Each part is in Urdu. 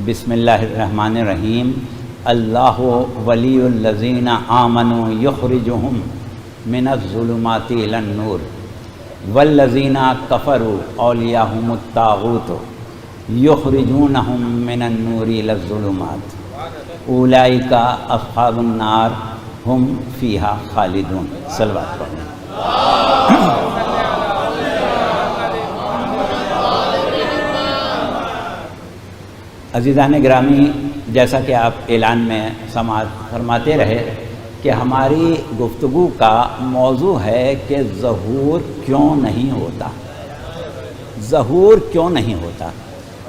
بسم اللہ الرحمن الرحیم۔ اللہ ولی الذین آمنوا یخرجہم من الظلمات الی النور والذین کفروا اولیاءہم الطاغوت یخرجونہم من النور الی الظلمات اولئک اصحاب النار ہم فیہا خالدون۔ صلوات پڑھیں۔ عزیزان گرامی، جیسا کہ آپ اعلان میں سماعت فرماتے رہے کہ ہماری گفتگو کا موضوع ہے کہ ظہور کیوں نہیں ہوتا، ظہور کیوں نہیں ہوتا۔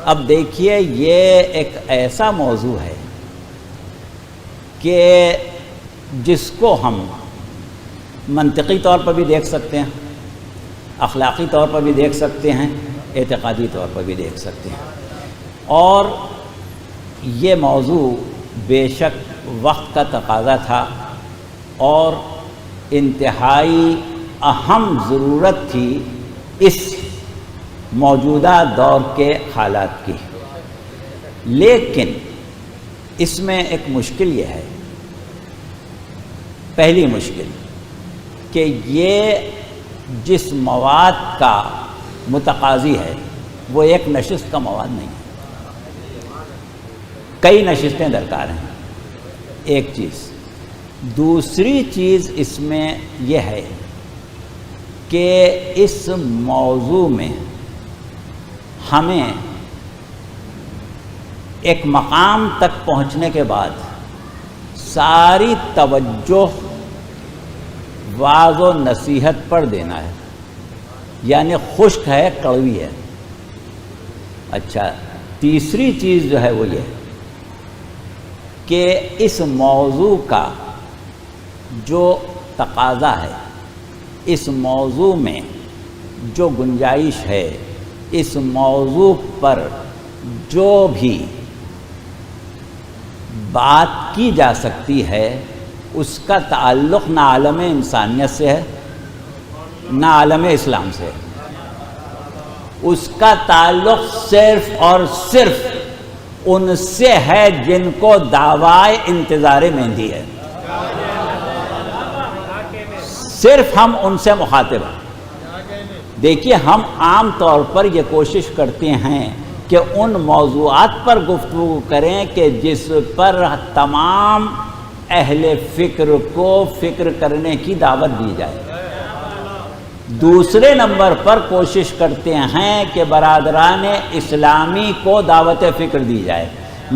اب دیکھیے، یہ ایک ایسا موضوع ہے کہ جس کو ہم منطقی طور پر بھی دیکھ سکتے ہیں، اخلاقی طور پر بھی دیکھ سکتے ہیں، اعتقادی طور پر بھی دیکھ سکتے ہیں، اور یہ موضوع بے شک وقت کا تقاضا تھا اور انتہائی اہم ضرورت تھی اس موجودہ دور کے حالات کی۔ لیکن اس میں ایک مشکل یہ ہے، پہلی مشکل کہ یہ جس مواد کا متقاضی ہے وہ ایک نشست کا مواد نہیں ہے، کئی نشستیں درکار ہیں، ایک چیز۔ دوسری چیز اس میں یہ ہے کہ اس موضوع میں ہمیں ایک مقام تک پہنچنے کے بعد ساری توجہ واعظ و نصیحت پر دینا ہے، یعنی خشک ہے، کڑوی ہے۔ اچھا، تیسری چیز جو ہے وہ یہ ہے کہ اس موضوع کا جو تقاضا ہے، اس موضوع میں جو گنجائش ہے، اس موضوع پر جو بھی بات کی جا سکتی ہے، اس کا تعلق نہ عالم انسانیت سے ہے نہ عالم اسلام سے ہے، اس کا تعلق صرف اور صرف ان سے ہے جن کو دعویٰ انتظار مہندی ہے، صرف ہم ان سے مخاطب ہیں۔ دیکھیے، ہم عام طور پر یہ کوشش کرتے ہیں کہ ان موضوعات پر گفتگو کریں کہ جس پر تمام اہل فکر کو فکر کرنے کی دعوت دی جائے۔ دوسرے نمبر پر کوشش کرتے ہیں کہ برادران اسلامی کو دعوت فکر دی جائے،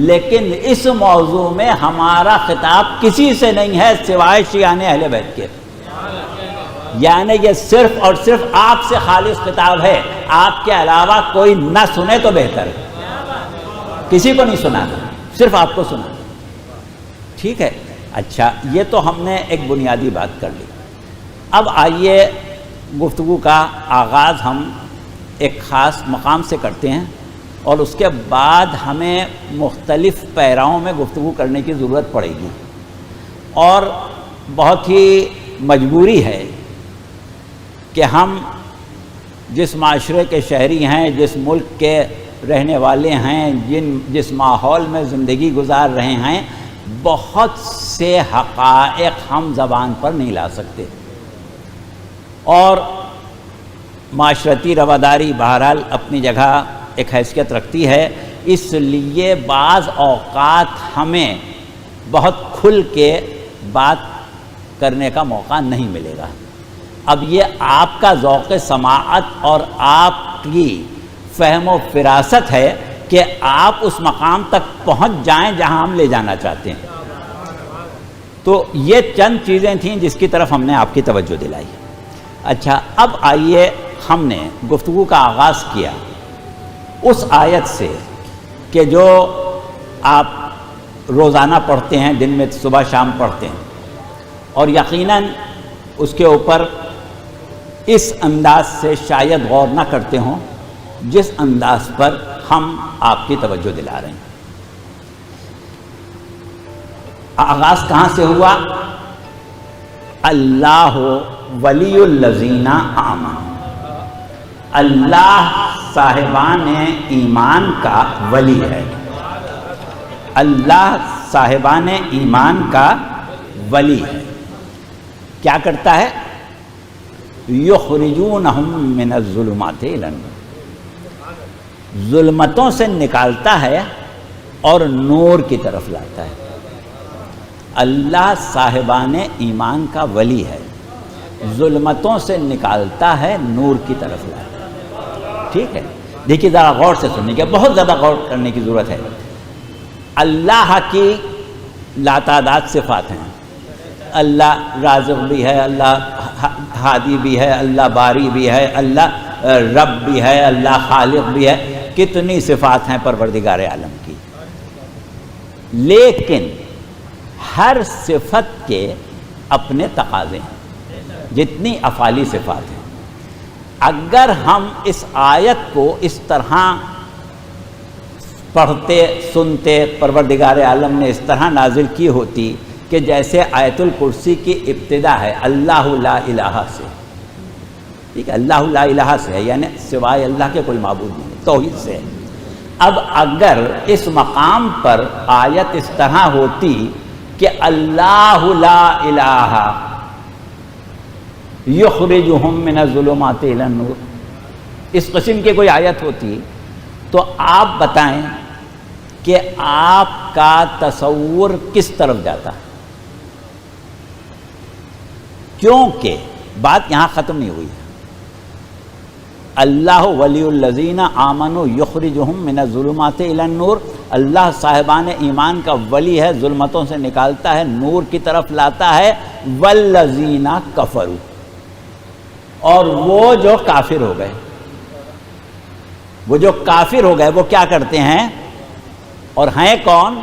لیکن اس موضوع میں ہمارا خطاب کسی سے نہیں ہے سوائے شیعان اہل بیت کے، یعنی یہ صرف اور صرف آپ سے خالص خطاب ہے، آپ کے علاوہ کوئی نہ سنے تو بہتر ہے، کسی کو نہیں سنانا، صرف آپ کو سنانا، ٹھیک ہے؟ اچھا، یہ تو ہم نے ایک بنیادی بات کر لی۔ اب آئیے گفتگو کا آغاز ہم ایک خاص مقام سے کرتے ہیں، اور اس کے بعد ہمیں مختلف پیراؤں میں گفتگو کرنے کی ضرورت پڑے گی، اور بہت ہی مجبوری ہے کہ ہم جس معاشرے کے شہری ہیں، جس ملک کے رہنے والے ہیں، جس ماحول میں زندگی گزار رہے ہیں، بہت سے حقائق ہم زبان پر نہیں لا سکتے، اور معاشرتی رواداری بہرحال اپنی جگہ ایک حیثیت رکھتی ہے، اس لیے بعض اوقات ہمیں بہت کھل کے بات کرنے کا موقع نہیں ملے گا۔ اب یہ آپ کا ذوق سماعت اور آپ کی فہم و فراست ہے کہ آپ اس مقام تک پہنچ جائیں جہاں ہم لے جانا چاہتے ہیں۔ تو یہ چند چیزیں تھیں جس کی طرف ہم نے آپ کی توجہ دلائی۔ اچھا، اب آئیے، ہم نے گفتگو کا آغاز کیا اس آیت سے کہ جو آپ روزانہ پڑھتے ہیں، دن میں صبح شام پڑھتے ہیں، اور یقیناً اس کے اوپر اس انداز سے شاید غور نہ کرتے ہوں جس انداز پر ہم آپ کی توجہ دلا رہے ہیں۔ آغاز کہاں سے ہوا؟ اللہ ولی الذین آمنوا، اللہ صاحبان ایمان کا ولی ہے۔ اللہ صاحبان ایمان کا ولی ہے. کیا کرتا ہے؟ یخرجونہم من الظلمات الی النور، ظلمتوں سے نکالتا ہے اور نور کی طرف لاتا ہے. اللہ صاحبان ایمان کا ولی ہے، ظلمتوں سے نکالتا ہے، نور کی طرف لاتا ہے. ٹھیک ہے، دیکھیے ذرا غور سے سننے کے، بہت زیادہ غور کرنے کی ضرورت ہے. اللہ کی لاتعداد صفات ہیں. اللہ رازق بھی ہے، اللہ ہادی بھی ہے، اللہ باری بھی ہے، اللہ رب بھی ہے، اللہ خالق بھی ہے. کتنی صفات ہیں پروردگار عالم کی. لیکن ہر صفت کے اپنے تقاضے ہیں، جتنی افعالی صفات ہیں. اگر ہم اس آیت کو اس طرح پڑھتے سنتے، پروردگار عالم نے اس طرح نازل کی ہوتی کہ جیسے آیت الکرسی کی ابتدا ہے اللہ لا الہ سے، ٹھیک ہے، اللہ لا الہ سے ہے، یعنی سوائے اللہ کے کوئی معبود نہیں، توحید سے. اب اگر اس مقام پر آیت اس طرح ہوتی کہ اللہ لا الہ یخرجہم من الظلمات الی النور، اس قسم کی کوئی آیت ہوتی تو آپ بتائیں کہ آپ کا تصور کس طرف جاتا؟ کیونکہ بات یہاں ختم نہیں ہوئی ہے. اللہ ولی الذین آمنوا یخرجہم من الظلمات الی النور، اللہ صاحبان ایمان کا ولی ہے، ظلمتوں سے نکالتا ہے، نور کی طرف لاتا ہے. والذین کفروا، اور وہ جو کافر ہو گئے، وہ جو کافر ہو گئے وہ کیا کرتے ہیں؟ اور ہیں کون؟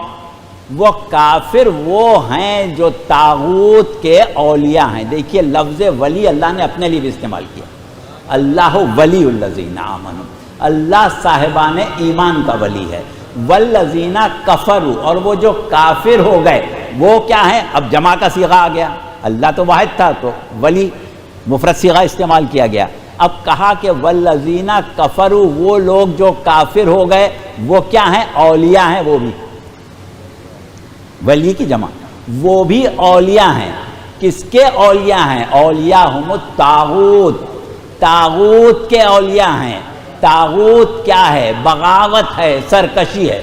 وہ کافر وہ ہیں جو طاغوت کے اولیاء ہیں. دیکھیے لفظ ولی اللہ نے اپنے لیے بھی استعمال کیا. اللہ ولی الذین آمنوا، اللہ صاحبان ایمان کا ولی ہے. والذین کفروا، اور وہ جو کافر ہو گئے وہ کیا ہیں؟ اب جمع کا صیغہ آ گیا، اللہ تو واحد تھا تو ولی مفرد صیغہ استعمال کیا گیا. اب کہا کہ والذین کفروا، وہ لوگ جو کافر ہو گئے وہ کیا ہیں؟ اولیاء ہیں. وہ بھی ولی کی جمع، وہ بھی اولیاء ہیں. کس کے اولیاء ہیں؟ اولیاء ہم الطاغوت، طاغوت کے اولیاء ہیں. طاغوت کیا ہے؟ بغاوت ہے، سرکشی ہے.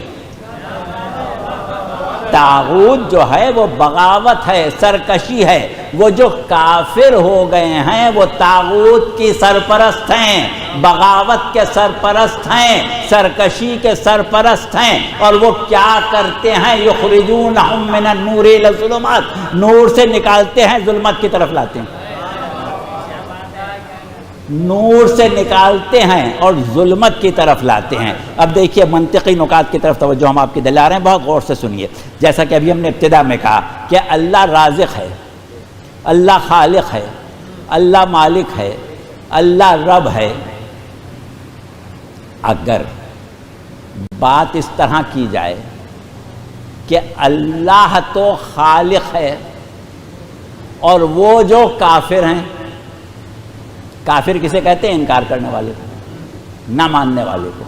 طاغوت جو ہے وہ بغاوت ہے، سرکشی ہے. وہ جو کافر ہو گئے ہیں وہ طاغوت کی سرپرست ہیں، بغاوت کے سرپرست ہیں، سرکشی کے سرپرست ہیں. اور وہ کیا کرتے ہیں؟ یخرجونہم من النور الی الظلمات، نور سے نکالتے ہیں، ظلمت کی طرف لاتے ہیں. نور سے نکالتے ہیں اور ظلمت کی طرف لاتے ہیں. اب دیکھیے منطقی نکات کی طرف توجہ ہم آپ کی دلا رہے ہیں، بہت غور سے سنیے. جیسا کہ ابھی ہم نے ابتدا میں کہا کہ اللہ رازق ہے، اللہ خالق ہے، اللہ مالک ہے، اللہ رب ہے. اگر بات اس طرح کی جائے کہ اللہ تو خالق ہے اور وہ جو کافر ہیں، کافر کسے کہتے ہیں؟ انکار کرنے والے کو، نہ ماننے والے کو.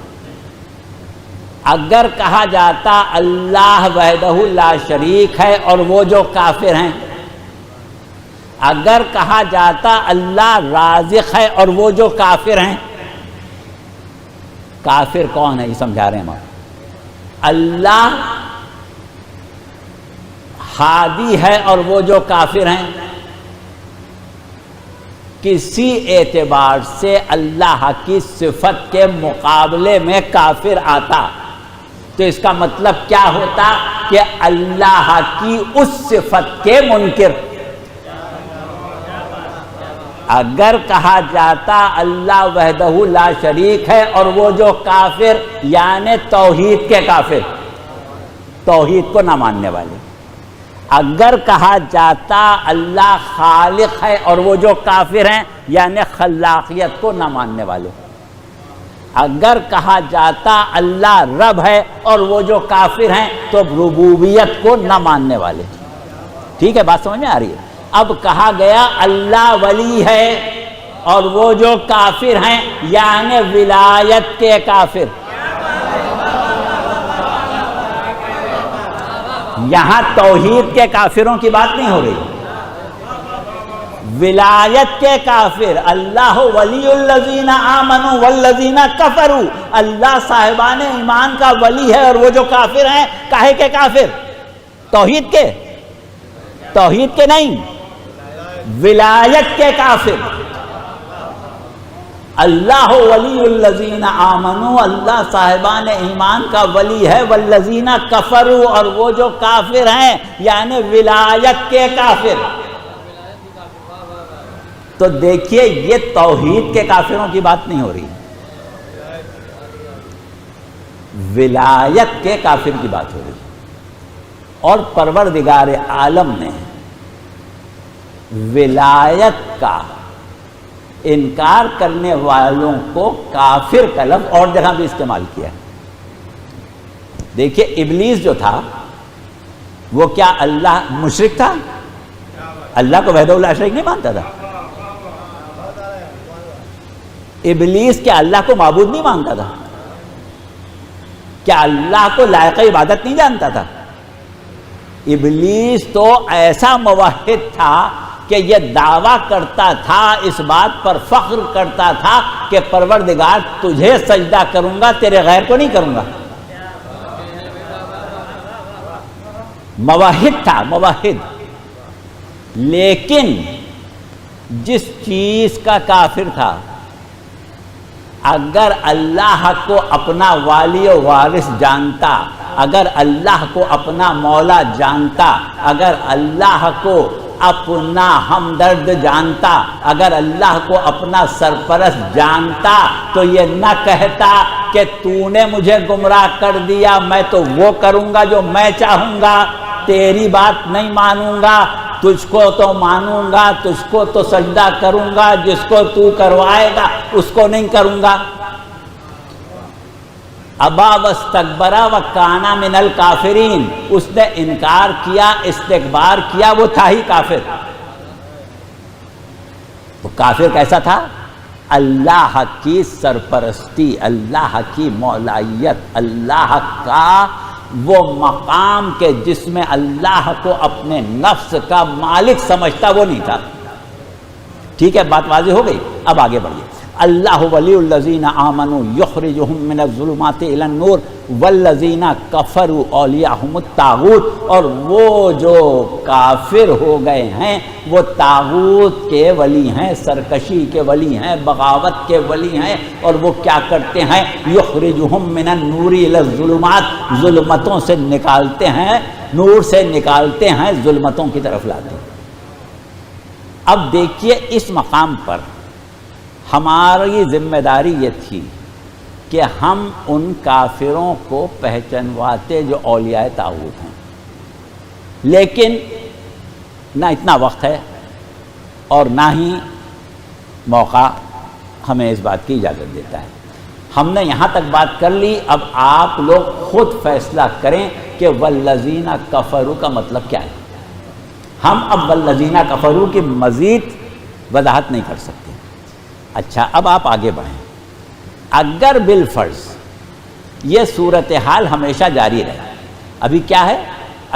اگر کہا جاتا اللہ وحدہ لا شریک ہے اور وہ جو کافر ہیں، اگر کہا جاتا اللہ رازق ہے اور وہ جو کافر ہیں، کافر کون ہے یہ سمجھا رہے ہیں ہم. اللہ ہادی ہے اور وہ جو کافر ہیں. کسی اعتبار سے اللہ کی صفت کے مقابلے میں کافر آتا تو اس کا مطلب کیا ہوتا؟ کہ اللہ کی اس صفت کے منکر. اگر کہا جاتا اللہ وحدہ لا شریک ہے اور وہ جو کافر، یعنی توحید کے کافر، توحید کو نہ ماننے والے. اگر کہا جاتا اللہ خالق ہے اور وہ جو کافر ہیں، یعنی خلاقیت کو نہ ماننے والے. اگر کہا جاتا اللہ رب ہے اور وہ جو کافر ہیں تو ربوبیت کو نہ ماننے والے. ٹھیک ہے، بات سمجھ میں آ رہی ہے؟ اب کہا گیا اللہ ولی ہے اور وہ جو کافر ہیں یعنی ولایت کے کافر. یہاں توحید کے کافروں کی بات نہیں ہو رہی، ولایت کے کافر، اللہ ولی الذین آمنوا والذین کفروا، اللہ صاحبان ایمان کا ولی ہے، اور وہ جو کافر ہیں کاہے کے کافر؟ توحید کے، توحید کے نہیں، ولایت کے کافر۔ اللہ ولی الذین آمنوا، اللہ صاحبان ایمان کا ولی ہے، والذین کفروا، اور وہ جو کافر ہیں یعنی ولایت کے کافر۔ تو دیکھیے یہ توحید کے کافروں کی بات نہیں ہو رہی، ولایت کے کافر کی بات ہو رہی۔ اور پروردگار عالم نے ولایت کا انکار کرنے والوں کو کافر کا لفظ اور جگہ بھی استعمال کیا۔ دیکھیے ابلیس جو تھا وہ کیا اللہ مشرک تھا؟ اللہ کو وحدہ لا شریک نہیں مانتا تھا؟ ابلیس کیا اللہ کو معبود نہیں مانتا تھا؟ کیا اللہ کو لائق عبادت نہیں جانتا تھا؟ ابلیس تو ایسا موحد تھا کہ یہ دعویٰ کرتا تھا، اس بات پر فخر کرتا تھا کہ پروردگار تجھے سجدہ کروں گا، تیرے غیر کو نہیں کروں گا۔ موحد تھا، موحد۔ لیکن جس چیز کا کافر تھا، اگر اللہ کو اپنا والی و وارث جانتا، اگر اللہ کو اپنا مولا جانتا، اگر اللہ کو اپنا ہمدرد جانتا، اگر اللہ کو اپنا سرپرست جانتا، تو یہ نہ کہتا کہ تو نے مجھے گمراہ کر دیا، میں تو وہ کروں گا جو میں چاہوں گا، تیری بات نہیں مانوں گا، تجھ کو تو مانوں گا، تجھ کو تو سجدہ کروں گا، جس کو تو کروائے گا اس کو نہیں کروں گا۔ ابا واستکبر وکان من الکافرین، اس نے انکار کیا، استکبار کیا، وہ تھا ہی کافر۔ وہ کافر کیسا تھا؟ اللہ کی سرپرستی، اللہ کی مولائیت، اللہ کا وہ مقام کہ جس میں اللہ کو اپنے نفس کا مالک سمجھتا، وہ نہیں تھا۔ ٹھیک ہے، بات واضح ہو گئی؟ اب آگے بڑھیے۔ اللہ ولی الذین آمنوا یخرجہم من الظلمات الی النور والذین کفروا اولیاءہم الطاغوت، اور وہ جو کافر ہو گئے ہیں وہ طاغوت کے ولی ہیں، سرکشی کے ولی ہیں، بغاوت کے ولی ہیں، اور وہ کیا کرتے ہیں؟ یخرجہم من النور الی الظلمات، ظلمتوں سے نکالتے ہیں، نور سے نکالتے ہیں، ظلمتوں کی طرف لاتے ہیں۔ اب دیکھیے اس مقام پر ہماری ذمہ داری یہ تھی کہ ہم ان کافروں کو پہچنواتے جو اولیاء طاغوت ہیں، لیکن نہ اتنا وقت ہے اور نہ ہی موقع ہمیں اس بات کی اجازت دیتا ہے۔ ہم نے یہاں تک بات کر لی، اب آپ لوگ خود فیصلہ کریں کہ والذین کفروا کا مطلب کیا ہے۔ ہم اب والذین کفروا کی مزید وضاحت نہیں کر سکتے۔ اچھا، اب آپ آگے بڑھیں۔ اگر بالفرض یہ صورتحال ہمیشہ جاری رہے، ابھی کیا ہے؟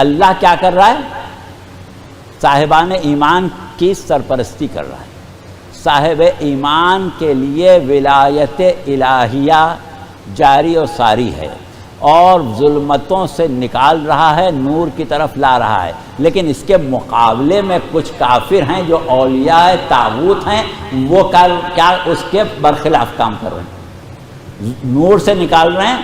اللہ کیا کر رہا ہے؟ صاحبان ایمان کی سرپرستی کر رہا ہے، صاحب ایمان کے لیے ولایت الہیہ جاری و ساری ہے، اور ظلمتوں سے نکال رہا ہے، نور کی طرف لا رہا ہے۔ لیکن اس کے مقابلے میں کچھ کافر ہیں جو اولیاء طاغوت ہیں، وہ کیا اس کے برخلاف کام کر رہے ہیں، نور سے نکال رہے ہیں،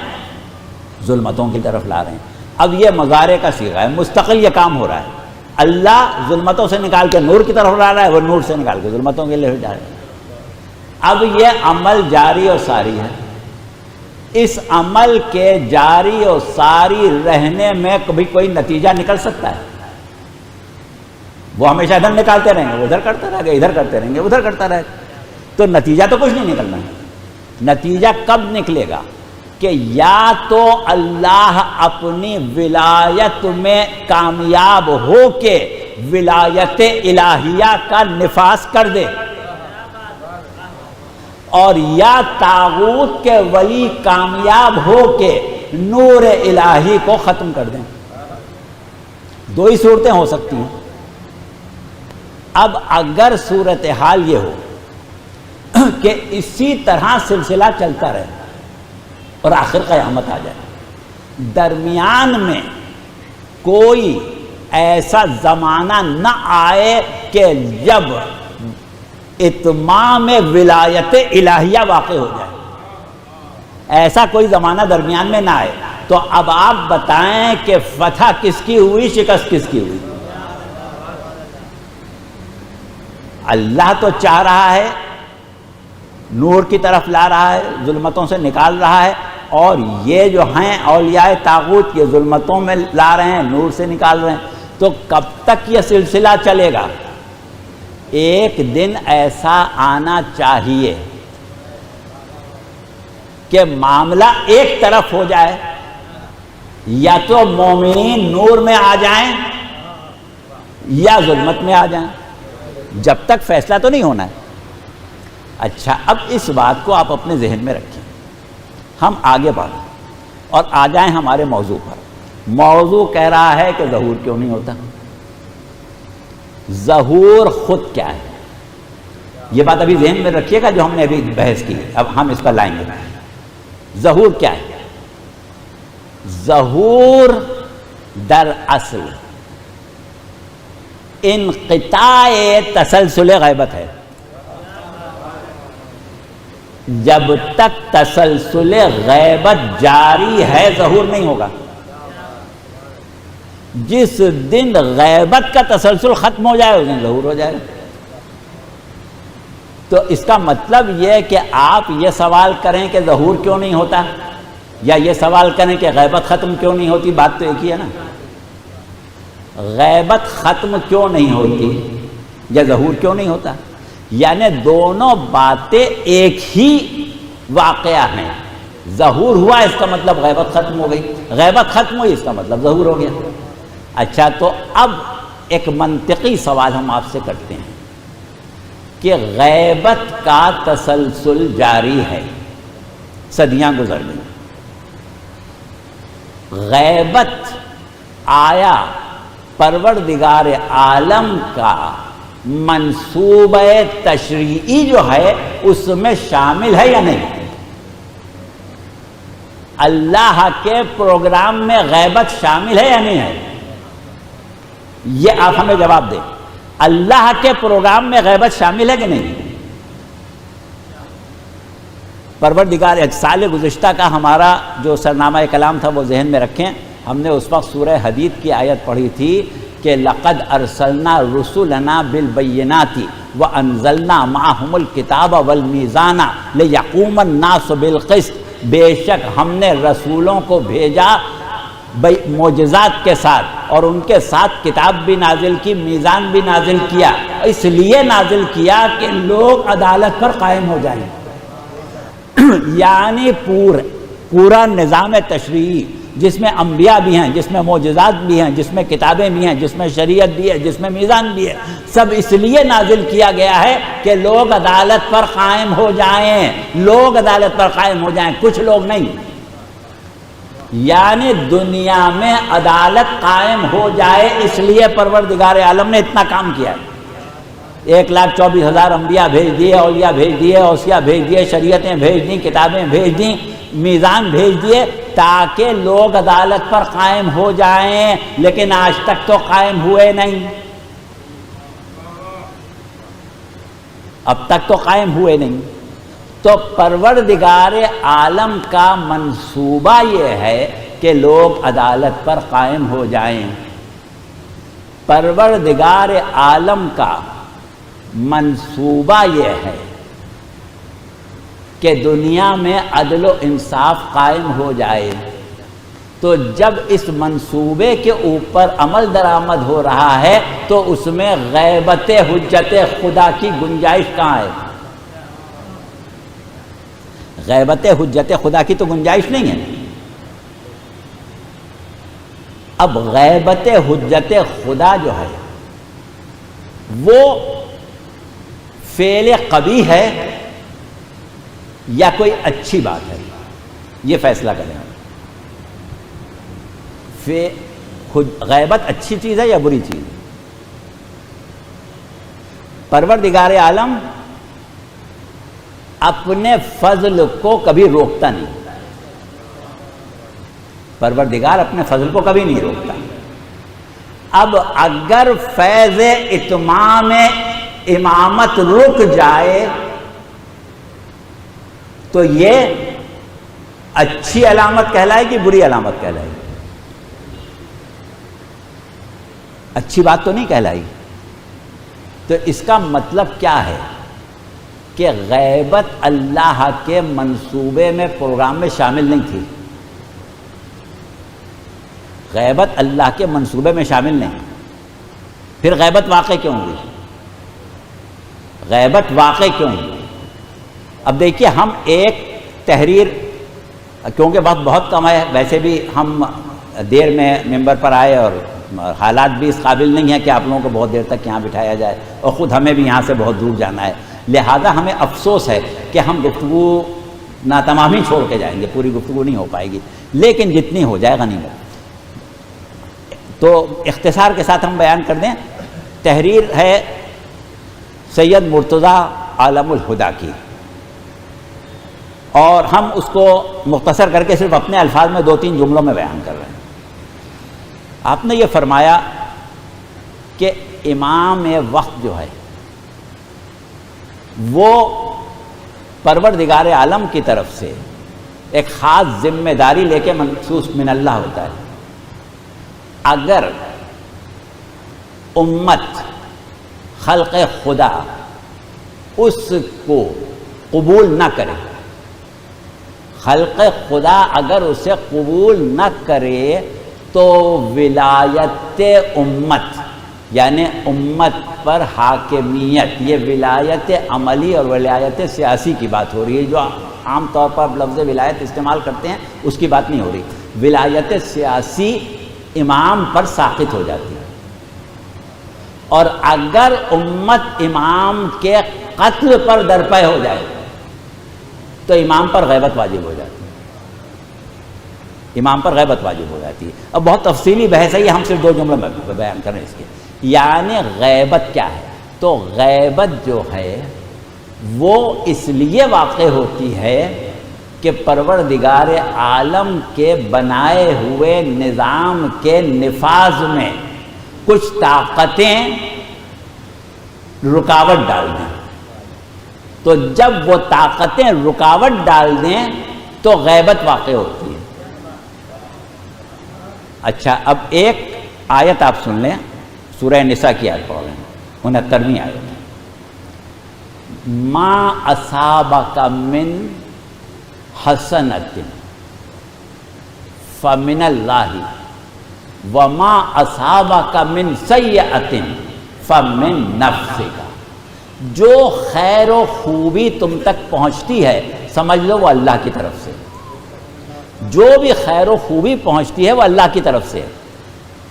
ظلمتوں کی طرف لا رہے ہیں۔ اب یہ مضارع کا صیغہ ہے، مستقل یہ کام ہو رہا ہے۔ اللہ ظلمتوں سے نکال کے نور کی طرف لا رہا ہے، وہ نور سے نکال کے ظلمتوں کے لیے جا رہے ہیں۔ اب یہ عمل جاری و ساری ہے، اس عمل کے جاری و ساری رہنے میں کبھی کوئی نتیجہ نکل سکتا ہے؟ وہ ہمیشہ ادھر نکالتے رہیں گے، وہ ادھر کرتے رہیں گے، ادھر کرتے رہیں گے، ادھر کرتا رہے گا، تو نتیجہ تو کچھ نہیں نکلنا ہے۔ نتیجہ کب نکلے گا؟ کہ یا تو اللہ اپنی ولایت میں کامیاب ہو کے ولایت الہیہ کا نفاذ کر دے، اور یا طاغوت کے ولی کامیاب ہو کے نور الہی کو ختم کر دیں۔ دو ہی صورتیں ہو سکتی ہیں۔ اب اگر صورتحال یہ ہو کہ اسی طرح سلسلہ چلتا رہے اور آخر قیامت آ جائے، درمیان میں کوئی ایسا زمانہ نہ آئے کہ جب اتمام ولایت الہیہ واقع ہو جائے، ایسا کوئی زمانہ درمیان میں نہ آئے، تو اب آپ بتائیں کہ فتح کس کی ہوئی، شکست کس کی ہوئی؟ اللہ تو چاہ رہا ہے، نور کی طرف لا رہا ہے، ظلمتوں سے نکال رہا ہے، اور یہ جو ہیں اولیاء طاغوت یہ ظلمتوں میں لا رہے ہیں، نور سے نکال رہے ہیں۔ تو کب تک یہ سلسلہ چلے گا؟ ایک دن ایسا آنا چاہیے کہ معاملہ ایک طرف ہو جائے، یا تو مومنین نور میں آ جائیں یا ظلمت میں آ جائیں، جب تک فیصلہ تو نہیں ہونا ہے۔ اچھا، اب اس بات کو آپ اپنے ذہن میں رکھیں، ہم آگے بڑھیں اور آ جائیں ہمارے موضوع پر۔ موضوع کہہ رہا ہے کہ ظہور کیوں نہیں ہوتا؟ ظہور خود کیا ہے؟ یہ بات ابھی ذہن میں رکھیے گا جو ہم نے ابھی بحث کی، اب ہم اس پر لائیں گے۔ ظہور کیا ہے؟ ظہور در اصل انقطاع تسلسل غیبت ہے۔ جب تک تسلسل غیبت جاری ہے ظہور نہیں ہوگا۔ جس دن غیبت کا تسلسل ختم ہو جائے اس دن ظہور ہو جائے گا۔ تو اس کا مطلب یہ کہ آپ یہ سوال کریں کہ ظہور کیوں نہیں ہوتا، یا یہ سوال کریں کہ غیبت ختم کیوں نہیں ہوتی، بات تو ایک ہی ہے نا۔ غیبت ختم کیوں نہیں ہوتی یا ظہور کیوں نہیں ہوتا، یعنی دونوں باتیں ایک ہی واقعہ ہیں۔ ظہور ہوا اس کا مطلب غیبت ختم ہو گئی، غیبت ختم ہوئی اس کا مطلب ظہور ہو گیا۔ اچھا، تو اب ایک منطقی سوال ہم آپ سے کرتے ہیں کہ غیبت کا تسلسل جاری ہے، صدیاں گزر گئی، غیبت آیا پروردگار عالم کا منصوبہ تشریعی جو ہے اس میں شامل ہے یا نہیں؟ اللہ کے پروگرام میں غیبت شامل ہے یا نہیں ہے؟ یہ آپ ہمیں جواب دیں، اللہ کے پروگرام میں غیبت شامل ہے کہ نہیں؟ پروردگار، سال گزشتہ کا ہمارا جو سرنامہ کلام تھا وہ ذہن میں رکھیں، ہم نے اس وقت سورہ حدید کی آیت پڑھی تھی کہ لقد ارسلنا رسلنا بالبینات وانزلنا معهم الکتاب والمیزان لیقوم الناس بالقسط، بے شک ہم نے رسولوں کو بھیجا معجزات کے ساتھ، اور ان کے ساتھ کتاب بھی نازل کی، میزان بھی نازل کیا، اس لیے نازل کیا کہ لوگ عدالت پر قائم ہو جائیں۔ یعنی پورا نظام تشریعی جس میں انبیاء بھی ہیں، جس میں معجزات بھی ہیں، جس میں کتابیں بھی ہیں، جس میں شریعت بھی ہے، جس میں میزان بھی ہے، سب اس لیے نازل کیا گیا ہے کہ لوگ عدالت پر قائم ہو جائیں، لوگ عدالت پر قائم ہو جائیں، کچھ لوگ نہیں۔ یعنی دنیا میں عدالت قائم ہو جائے اس لیے پروردگار عالم نے اتنا کام کیا ہے۔ 1,24,000 انبیاء بھیج دیے، اولیاء بھیج دیے، اوصیاء بھیج دیے، شریعتیں بھیج دیں، کتابیں بھیج دیں، میزان بھیج دیے تاکہ لوگ عدالت پر قائم ہو جائیں، لیکن آج تک تو قائم ہوئے نہیں، اب تک تو قائم ہوئے نہیں۔ تو پروردگار عالم کا منصوبہ یہ ہے کہ لوگ عدالت پر قائم ہو جائیں۔ پروردگار عالم کا منصوبہ یہ ہے کہ دنیا میں عدل و انصاف قائم ہو جائے۔ تو جب اس منصوبے کے اوپر عمل درآمد ہو رہا ہے تو اس میں غیبت حجت خدا کی گنجائش کہاں ہے؟ غیبت حجت خدا کی تو گنجائش نہیں ہے۔ اب غیبت حجت خدا جو ہے وہ فعل قبیح ہے یا کوئی اچھی بات ہے، یہ فیصلہ کریں۔ غیبت اچھی چیز ہے یا بری چیز ہے؟ پروردگار عالم اپنے فضل کو کبھی روکتا نہیں، پروردگار اپنے فضل کو کبھی نہیں روکتا۔ اب اگر فیض اتمام امامت رک جائے تو یہ اچھی علامت کہلائے گی، بری علامت کہلائے گی؟ اچھی بات تو نہیں کہلائی۔ تو اس کا مطلب کیا ہے کہ غیبت اللہ کے منصوبے میں، پروگرام میں شامل نہیں تھی، غیبت اللہ کے منصوبے میں شامل نہیں، پھر غیبت واقع کیوں ہوئی؟ غیبت واقع کیوں ہوئی؟ اب دیکھیے، ہم ایک تحریر، کیونکہ وقت بہت کم ہے، ویسے بھی ہم دیر میں ممبر پر آئے اور حالات بھی اس قابل نہیں ہیں کہ آپ لوگوں کو بہت دیر تک یہاں بٹھایا جائے، اور خود ہمیں بھی یہاں سے بہت دور جانا ہے، لہذا ہمیں افسوس ہے کہ ہم گفتگو ناتمام ہی چھوڑ کے جائیں گے، پوری گفتگو نہیں ہو پائے گی، لیکن جتنی ہو جائے غنیمت۔ تو اختصار کے ساتھ ہم بیان کر دیں، تحریر ہے سید مرتضیٰ عالم الہدیٰ کی، اور ہم اس کو مختصر کر کے صرف اپنے الفاظ میں 2-3 جملوں میں بیان کر رہے ہیں۔ آپ نے یہ فرمایا کہ امام وقت جو ہے وہ پروردگار عالم کی طرف سے ایک خاص ذمہ داری لے کے مخصوص من اللہ ہوتا ہے۔ اگر امت خلق خدا اس کو قبول نہ کرے، خلق خدا اگر اسے قبول نہ کرے تو ولایت امت، یعنی امت پر حاکمیت، یہ ولایت عملی اور ولایت سیاسی کی بات ہو رہی ہے، جو عام طور پر لفظ ولایت استعمال کرتے ہیں اس کی بات نہیں ہو رہی۔ ولایت سیاسی امام پر ساقط ہو جاتی ہے، اور اگر امت امام کے قتل پر درپے ہو جائے تو امام پر غیبت واجب ہو جاتی ہے، امام پر غیبت واجب ہو جاتی ہے۔ اب بہت تفصیلی بحث ہے، یہ ہم صرف 2 جملوں میں بیان کریں اس کے، یعنی غیبت کیا ہے؟ تو غیبت جو ہے وہ اس لیے واقع ہوتی ہے کہ پروردگار عالم کے بنائے ہوئے نظام کے نفاذ میں کچھ طاقتیں رکاوٹ ڈال دیں، تو جب وہ طاقتیں رکاوٹ ڈال دیں تو غیبت واقع ہوتی ہے۔ اچھا، اب ایک آیت آپ سن لیں، سورہ نساء کی آیت پڑھ لیں، 69ویں آیت، ما اصابک من حسنۃ فمن اللہ وما اصابک من سیئۃ فمن نفسک، جو خیر و خوبی تم تک پہنچتی ہے سمجھ لو وہ اللہ کی طرف سے، جو بھی خیر و خوبی پہنچتی ہے وہ اللہ کی طرف سے،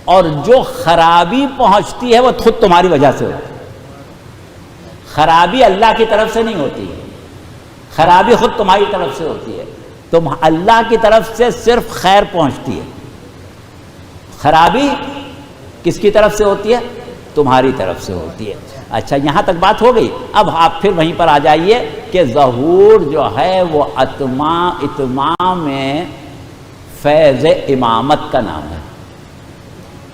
اور جو خرابی پہنچتی ہے وہ خود تمہاری وجہ سے ہوتی ہے۔ خرابی اللہ کی طرف سے نہیں ہوتی ہے، خرابی خود تمہاری طرف سے ہوتی ہے، تم اللہ کی طرف سے صرف خیر پہنچتی ہے، خرابی کس کی طرف سے ہوتی ہے؟ تمہاری طرف سے ہوتی ہے۔ اچھا، یہاں تک بات ہو گئی، اب آپ پھر وہیں پر آ جائیے کہ ظہور جو ہے وہ اتمام فیض امامت کا نام ہے،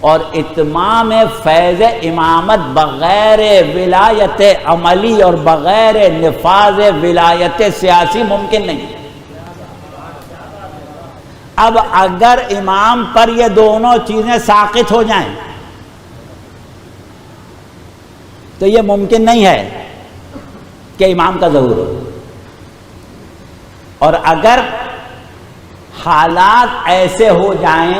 اور اتمام فیض امامت بغیر ولایت عملی اور بغیر نفاذ ولایت سیاسی ممکن نہیں۔ اب اگر امام پر یہ دونوں چیزیں ساقط ہو جائیں تو یہ ممکن نہیں ہے کہ امام کا ظہور ہو، اور اگر حالات ایسے ہو جائیں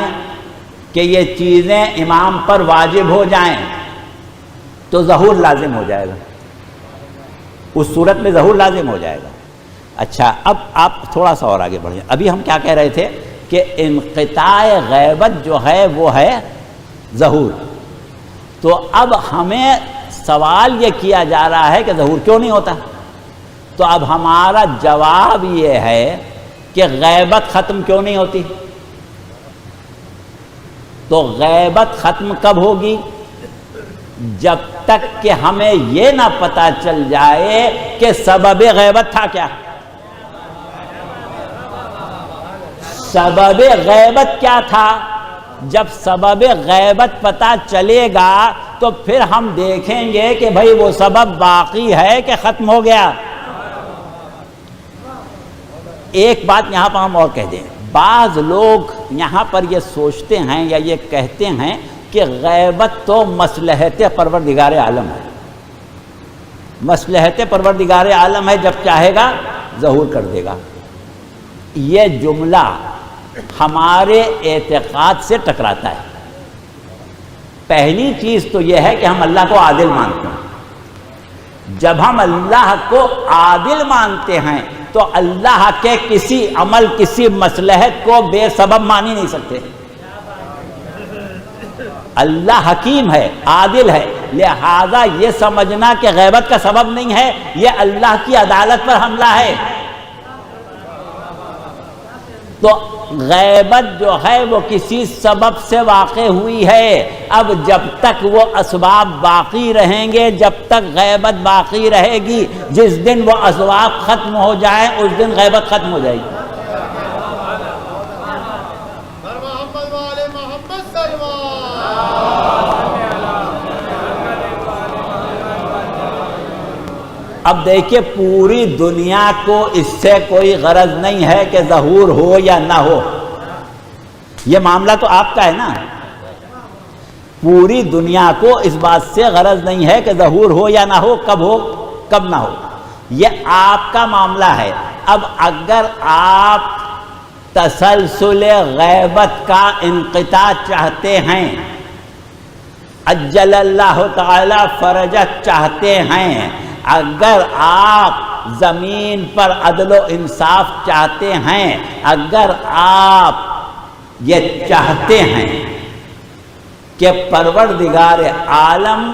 کہ یہ چیزیں امام پر واجب ہو جائیں تو ظہور لازم ہو جائے گا، اس صورت میں ظہور لازم ہو جائے گا۔ اچھا، اب آپ تھوڑا سا اور آگے بڑھیں، ابھی ہم کیا کہہ رہے تھے کہ انقطاع غیبت جو ہے وہ ہے ظہور، تو اب ہمیں سوال یہ کیا جا رہا ہے کہ ظہور کیوں نہیں ہوتا؟ تو اب ہمارا جواب یہ ہے کہ غیبت ختم کیوں نہیں ہوتی؟ تو غیبت ختم کب ہوگی؟ جب تک کہ ہمیں یہ نہ پتا چل جائے کہ سبب غیبت تھا کیا۔ سبب غیبت کیا تھا؟ جب سبب غیبت پتا چلے گا تو پھر ہم دیکھیں گے کہ بھئی وہ سبب باقی ہے کہ ختم ہو گیا۔ ایک بات یہاں پر ہم اور کہہ دیں، بعض لوگ یہاں پر یہ سوچتے ہیں یا یہ کہتے ہیں کہ غیبت تو مصلحت پروردگار عالم ہے، مصلحت پروردگار عالم ہے، جب چاہے گا ظہور کر دے گا۔ یہ جملہ ہمارے اعتقاد سے ٹکراتا ہے۔ پہلی چیز تو یہ ہے کہ ہم اللہ کو عادل مانتے ہیں۔ جب ہم اللہ کو عادل مانتے ہیں تو اللہ کے کسی عمل، کسی مصلحت کو بے سبب مان ہی نہیں سکتے۔ اللہ حکیم ہے، عادل ہے، لہذا یہ سمجھنا کہ غیبت کا سبب نہیں ہے، یہ اللہ کی عدالت پر حملہ ہے۔ تو غیبت جو ہے وہ کسی سبب سے واقع ہوئی ہے۔ اب جب تک وہ اسباب باقی رہیں گے، جب تک غیبت باقی رہے گی، جس دن وہ اسباب ختم ہو جائیں اس دن غیبت ختم ہو جائے گی۔ اب دیکھیے پوری دنیا کو اس سے کوئی غرض نہیں ہے کہ ظہور ہو یا نہ ہو، یہ معاملہ تو آپ کا ہے نا۔ پوری دنیا کو اس بات سے غرض نہیں ہے کہ ظہور ہو یا نہ ہو، کب نہ ہو، یہ آپ کا معاملہ ہے۔ اب اگر آپ تسلسل غیبت کا انقطاع چاہتے ہیں، عجل اللہ تعالی فرجت چاہتے ہیں، اگر آپ زمین پر عدل و انصاف چاہتے ہیں، اگر آپ یہ چاہتے ہیں کہ پروردگار عالم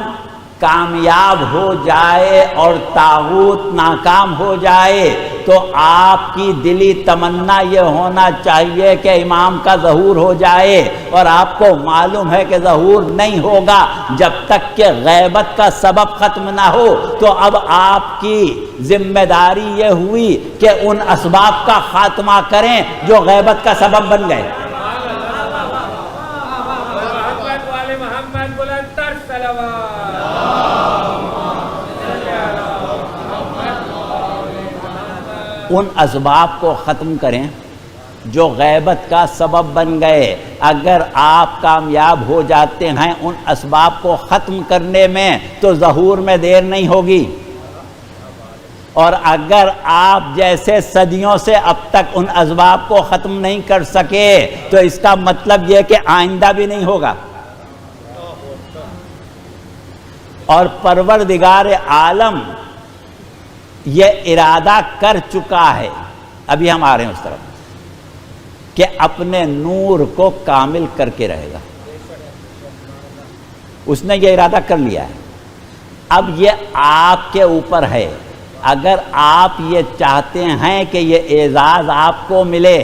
کامیاب ہو جائے اور طاغوت ناکام ہو جائے، تو آپ کی دلی تمنا یہ ہونا چاہیے کہ امام کا ظہور ہو جائے، اور آپ کو معلوم ہے کہ ظہور نہیں ہوگا جب تک کہ غیبت کا سبب ختم نہ ہو۔ تو اب آپ کی ذمہ داری یہ ہوئی کہ ان اسباب کا خاتمہ کریں جو غیبت کا سبب بن گئے۔ ان اسباب کو ختم کریں جو غیبت کا سبب بن گئے۔ اگر آپ کامیاب ہو جاتے ہیں ان اسباب کو ختم کرنے میں تو ظہور میں دیر نہیں ہوگی، اور اگر آپ جیسے صدیوں سے اب تک ان اسباب کو ختم نہیں کر سکے تو اس کا مطلب یہ کہ آئندہ بھی نہیں ہوگا۔ اور پروردگار عالم یہ ارادہ کر چکا ہے، ابھی ہم آ رہے ہیں اس طرف، کہ اپنے نور کو کامل کر کے رہے گا۔ اس نے یہ ارادہ کر لیا ہے، اب یہ آپ کے اوپر ہے۔ اگر آپ یہ چاہتے ہیں کہ یہ اعزاز آپ کو ملے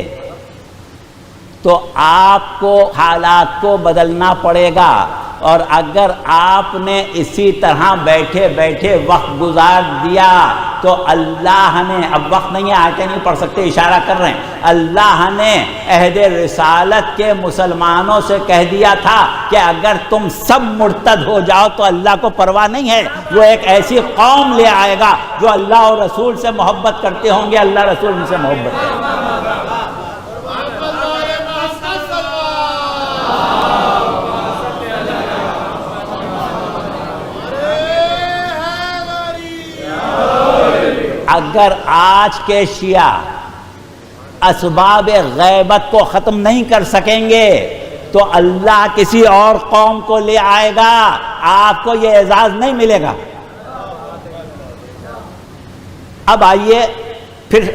تو آپ کو حالات کو بدلنا پڑے گا، اور اگر آپ نے اسی طرح بیٹھے بیٹھے وقت گزار دیا تو اللہ نے، اب وقت نہیں ہے آیتیں نہیں پڑھ سکتے، اشارہ کر رہے ہیں، اللہ نے عہد رسالت کے مسلمانوں سے کہہ دیا تھا کہ اگر تم سب مرتد ہو جاؤ تو اللہ کو پرواہ نہیں ہے، وہ ایک ایسی قوم لے آئے گا جو اللہ اور رسول سے محبت کرتے ہوں گے، اللہ رسول ان سے محبت کرتے ہیں۔ اگر آج کے شیعہ اسباب غیبت کو ختم نہیں کر سکیں گے تو اللہ کسی اور قوم کو لے آئے گا، آپ کو یہ اعزاز نہیں ملے گا۔ اب آئیے پھر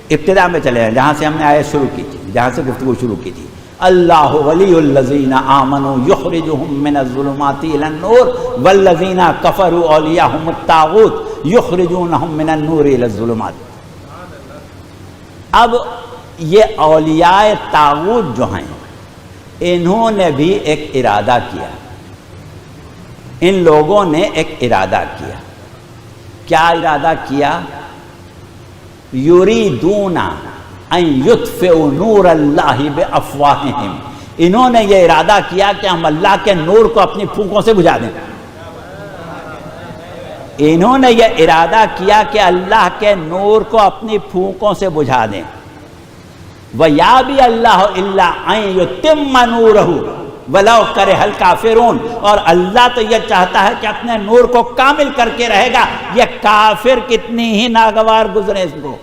ابتدا میں چلے جائیں جہاں سے ہم نے آیت شروع کی تھی، جہاں سے گفتگو شروع کی تھی۔ اللہ ولی الذین آمنوا یخرجہم من الظلمات الی النور والذین کفروا اولیاءہم الطاغوت یخرجونہم من النور الی الظلمات۔ اب یہ اولیاء طاغوت جو ہیں انہوں نے بھی ایک ارادہ کیا، ان لوگوں نے ایک ارادہ کیا۔ کیا ارادہ کیا؟ یریدون ان یطفئوا نور اللہ بافواہہم، انہوں نے یہ ارادہ کیا کہ ہم اللہ کے نور کو اپنی پھونکوں سے بجھا دیں۔ انہوں نے یہ ارادہ کیا کہ اللہ کے نور کو اپنی پھونکوں سے بجھا دیں۔ وَيَأْبَى اللَّهُ إِلَّا أَن يُتِمَّ نُورَهُ وَلَوْ كَرِهَ الْكَافِرُونَ، اور اللہ تو یہ چاہتا ہے کہ اپنے نور کو کامل کر کے رہے گا، یہ کافر کتنی ہی ناگوار گزرے اس کو۔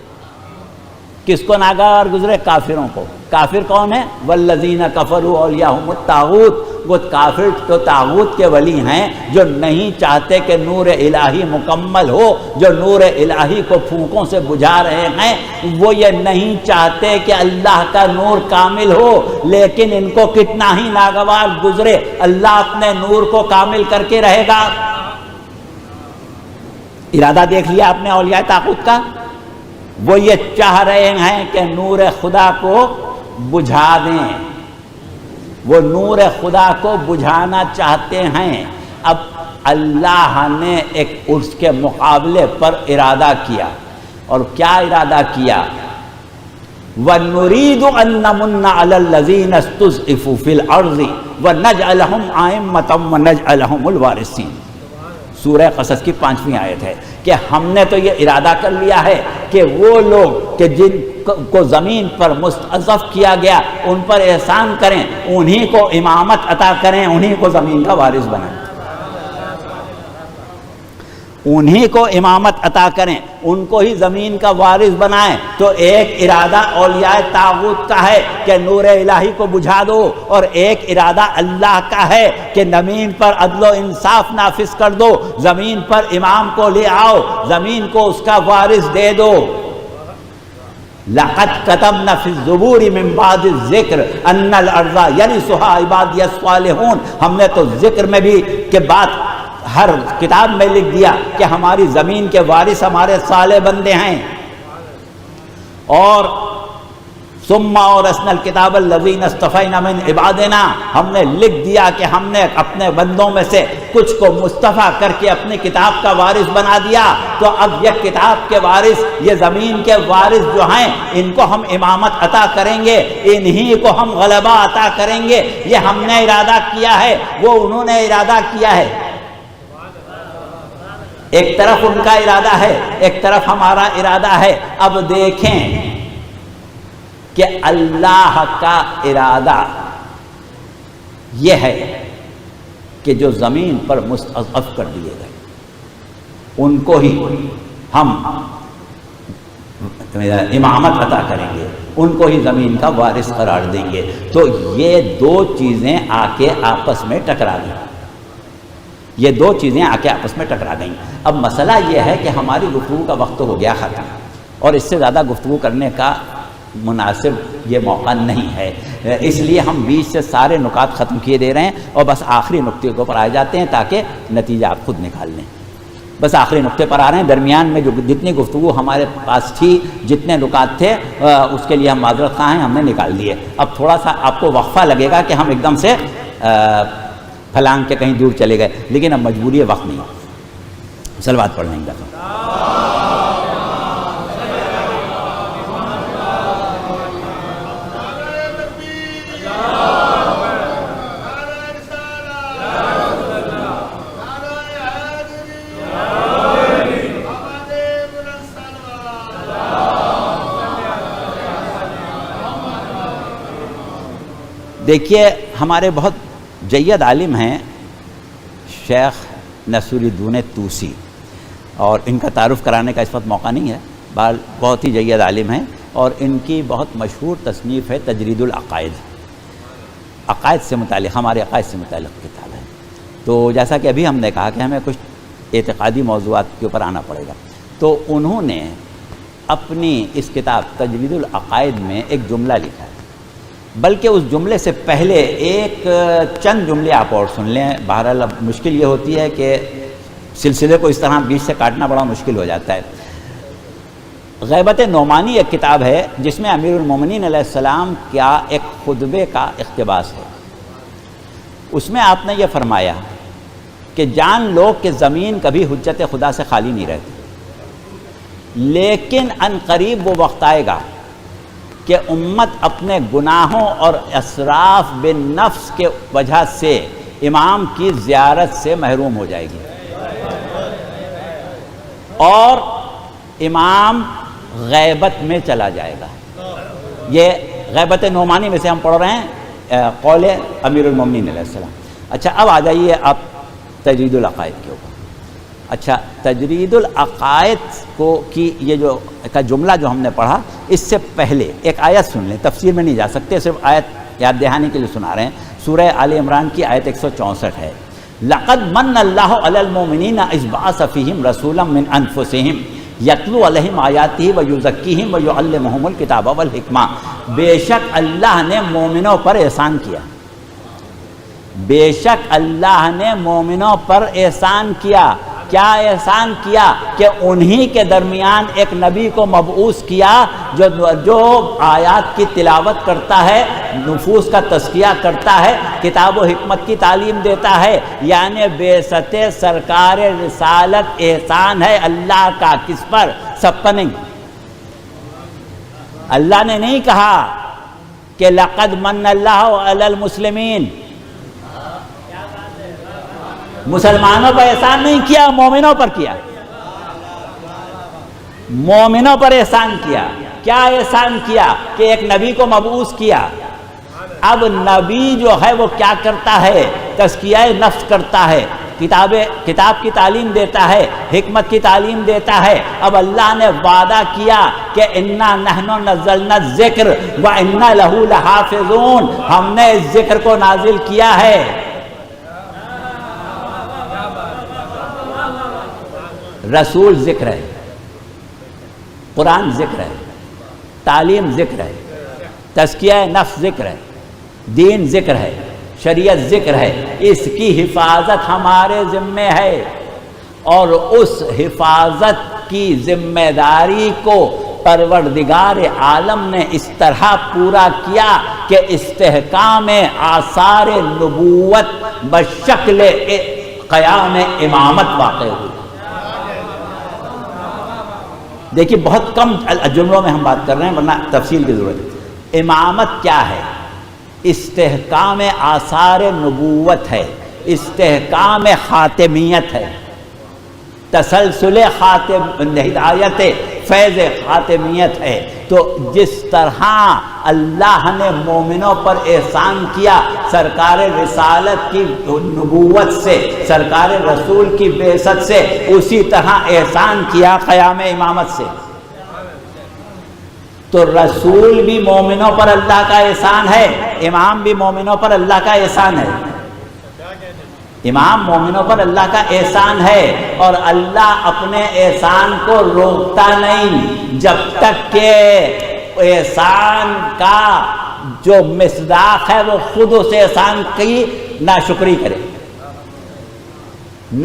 کس کو ناگوار گزرے؟ کافروں کو۔ کافر کون ہے؟ والذین کفروا اولیاءہم الطاغوت، وہ کافر تو طاغوت کے ولی ہیں جو نہیں چاہتے کہ نور الہی مکمل ہو، جو نور الہی کو پھونکوں سے بجھا رہے ہیں، وہ یہ نہیں چاہتے کہ اللہ کا نور کامل ہو، لیکن ان کو کتنا ہی ناگوار گزرے، اللہ اپنے نور کو کامل کر کے رہے گا۔ ارادہ دیکھ لیا آپ نے اولیاء طاغوت کا، وہ یہ چاہ رہے ہیں کہ نور خدا کو بجھا دیں، وہ نور خدا کو بجھانا چاہتے ہیں۔ اب اللہ نے ایک اس کے مقابلے پر ارادہ کیا، اور کیا ارادہ کیا؟ وَنُرِيدُ أَن نَّمُنَّ عَلَى الَّذِينَ اسْتُضْعِفُوا فِي الْأَرْضِ وَنَجْعَلَهُمْ أَئِمَّةً وَنَجْعَلَهُمُ الْوَارِثِينَ۔ سورہ قصص کی 5ویں آیت ہے کہ ہم نے تو یہ ارادہ کر لیا ہے کہ وہ لوگ کہ جن کو زمین پر مستضعف کیا گیا ان پر احسان کریں، انہی کو امامت عطا کریں، انہی کو زمین کا وارث بنائیں، انہی کو امامت عطا کریں، ان کو ہی زمین کا وارث بنائیں۔ تو ایک ارادہ اولیاء طاغوت کا ہے کہ نور الہی کو بجھا دو، اور ایک ارادہ اللہ کا ہے کہ زمین پر عدل و انصاف نافذ کر دو، زمین پر امام کو لے آؤ، زمین کو اس کا وارث دے دو۔ لَقَدْ كَتَبْنَا فِي الزُّبُورِ مِن بَعْدِ الذِّكْرِ أَنَّ الْأَرْضَ يَرِثُهَا عِبَادِيَ الصَّالِحُونَ، ہم نے تو ذکر میں بھی کہ بات ہر کتاب میں لکھ دیا کہ ہماری زمین کے وارث ہمارے صالح بندے ہیں۔ اور ثُمَّ أَوْرَثْنَا الْكِتَابَ الَّذِينَ اصْطَفَيْنَا مِنْ عِبَادِنَا، ہم نے لکھ دیا کہ ہم نے اپنے بندوں میں سے کچھ کو مصطفیٰ کر کے اپنی کتاب کا وارث بنا دیا۔ تو اب یہ کتاب کے وارث، یہ زمین کے وارث جو ہیں، ان کو ہم امامت عطا کریں گے، انہی کو ہم غلبہ عطا کریں گے۔ یہ ہم نے ارادہ کیا ہے، وہ انہوں نے ارادہ کیا ہے۔ ایک طرف ان کا ارادہ ہے، ایک طرف ہمارا ارادہ ہے۔ اب دیکھیں کہ اللہ کا ارادہ یہ ہے کہ جو زمین پر مستضعف کر دیے گئے ان کو ہی ہم امامت عطا کریں گے، ان کو ہی زمین کا وارث قرار دیں گے۔ تو یہ دو چیزیں آ کے آپس میں ٹکرا گئیں، یہ دو چیزیں آ کے آپس میں ٹکرا گئیں۔ اب مسئلہ یہ ہے کہ ہماری گفتگو کا وقت ہو گیا ختم، اور اس سے زیادہ گفتگو کرنے کا مناسب یہ موقع نہیں ہے، اس لیے ہم بیچ سے سارے نکات ختم کیے دے رہے ہیں، اور بس آخری نقطے کے اوپر آ جاتے ہیں تاکہ نتیجہ آپ خود نکال لیں۔ بس آخری نقطے پر آ رہے ہیں، درمیان میں جو جتنی گفتگو ہمارے پاس تھی، جتنے نکات تھے، اس کے لیے ہم معذرت خواہ ہیں، ہم نے نکال دیے۔ اب تھوڑا سا آپ کو وقفہ لگے گا کہ ہم ایک دم سے پھلانگ کے کہیں دور چلے گئے، لیکن اب مجبوری ہے، وقت نہیں ہے۔ صلوات پڑھ لیں گے۔ دیکھیے، ہمارے بہت جید عالم ہیں شیخ نصیرالدین طوسی، اور ان کا تعارف کرانے کا اس وقت موقع نہیں ہے، بہت ہی جید عالم ہیں، اور ان کی بہت مشہور تصنیف ہے تجرید العقائد، عقائد سے متعلق، ہمارے عقائد سے متعلق کتاب ہے۔ تو جیسا کہ ابھی ہم نے کہا کہ ہمیں کچھ اعتقادی موضوعات کے اوپر آنا پڑے گا، تو انہوں نے اپنی اس کتاب تجرید العقائد میں ایک جملہ لکھا ہے، بلکہ اس جملے سے پہلے ایک چند جملے آپ اور سن لیں۔ بہرحال اب مشکل یہ ہوتی ہے کہ سلسلے کو اس طرح بیچ سے کاٹنا بڑا مشکل ہو جاتا ہے۔ غیبت نعمانی ایک کتاب ہے جس میں امیر المومنین علیہ السلام کا ایک خطبے کا اقتباس ہے، اس میں آپ نے یہ فرمایا کہ جان لو کہ زمین کبھی حجت خدا سے خالی نہیں رہتی، لیکن ان قریب وہ وقت آئے گا کہ امت اپنے گناہوں اور اسراف بالنفس کے وجہ سے امام کی زیارت سے محروم ہو جائے گی، اور امام غیبت میں چلا جائے گا۔ یہ غیبت نعمانی میں سے ہم پڑھ رہے ہیں قول امیر المومنین علیہ السلام۔ اچھا اب آ جائیے آپ تجرید العقائد کے اوپر۔ اچھا تجرید العقائد کو کی یہ جو کا جملہ جو ہم نے پڑھا، اس سے پہلے ایک آیت سن لیں، تفسیر میں نہیں جا سکتے، صرف آیت یاد دہانی کے لیے سنا رہے ہیں۔ سورہ آل عمران کی آیت 164 ہے، لقد من اللہ علی المؤمنین اذ بعث فیہم رسولا من انفسہم یتلو علیہم آیاتہ ویزکیہم ویعلمہم الکتاب والحکمہ۔ بے شک اللہ نے مومنوں پر احسان کیا، بے شک اللہ نے مومنوں پر احسان کیا۔ کیا احسان کیا؟ کہ انہی کے درمیان ایک نبی کو مبعوث کیا جو آیات کی تلاوت کرتا ہے، نفوس کا تزکیہ کرتا ہے، کتاب و حکمت کی تعلیم دیتا ہے۔ یعنی بعثت سرکار رسالت احسان ہے اللہ کا، کس پر؟ سب کا نہیں۔ اللہ نے نہیں کہا کہ لقد من اللہ علی المسلمین، مسلمانوں پر احسان نہیں کیا، مومنوں پر کیا، مومنوں پر احسان کیا۔ کیا احسان کیا؟ کہ ایک نبی کو مبعوث کیا۔ اب نبی جو ہے وہ کیا کرتا ہے؟ تزکیہ نفس کرتا ہے، کتاب کی تعلیم دیتا ہے، حکمت کی تعلیم دیتا ہے۔ اب اللہ نے وعدہ کیا کہ انا نحن نزلنا الذکر وانا لہ لحافظون، ہم نے اس ذکر کو نازل کیا ہے۔ رسول ذکر ہے، قرآن ذکر ہے، تعلیم ذکر ہے، تزکیہ نفس ذکر ہے، دین ذکر ہے، شریعت ذکر ہے۔ اس کی حفاظت ہمارے ذمے ہے، اور اس حفاظت کی ذمہ داری کو پروردگار عالم نے اس طرح پورا کیا کہ استحکام آثار نبوت بشکل قیام امامت واقع ہوئی۔ دیکھیے بہت کم جملوں میں ہم بات کر رہے ہیں ورنہ تفصیل کی ضرورت ہے۔ امامت کیا ہے؟ استحکام آثار نبوت ہے، استحکام خاتمیت ہے، تسلسل خاتم ہدایت فیض خاتمیت ہے۔ تو جس طرح اللہ نے مومنوں پر احسان کیا سرکار رسالت کی نبوت سے، سرکار رسول کی بعثت سے، اسی طرح احسان کیا قیام امامت سے۔ تو رسول بھی مومنوں پر اللہ کا احسان ہے، امام بھی مومنوں پر اللہ کا احسان ہے۔ امام مومنوں پر اللہ کا احسان ہے، اور اللہ اپنے احسان کو روکتا نہیں جب تک کہ احسان کا جو مصداق ہے وہ خود اس احسان کی ناشکری کرے۔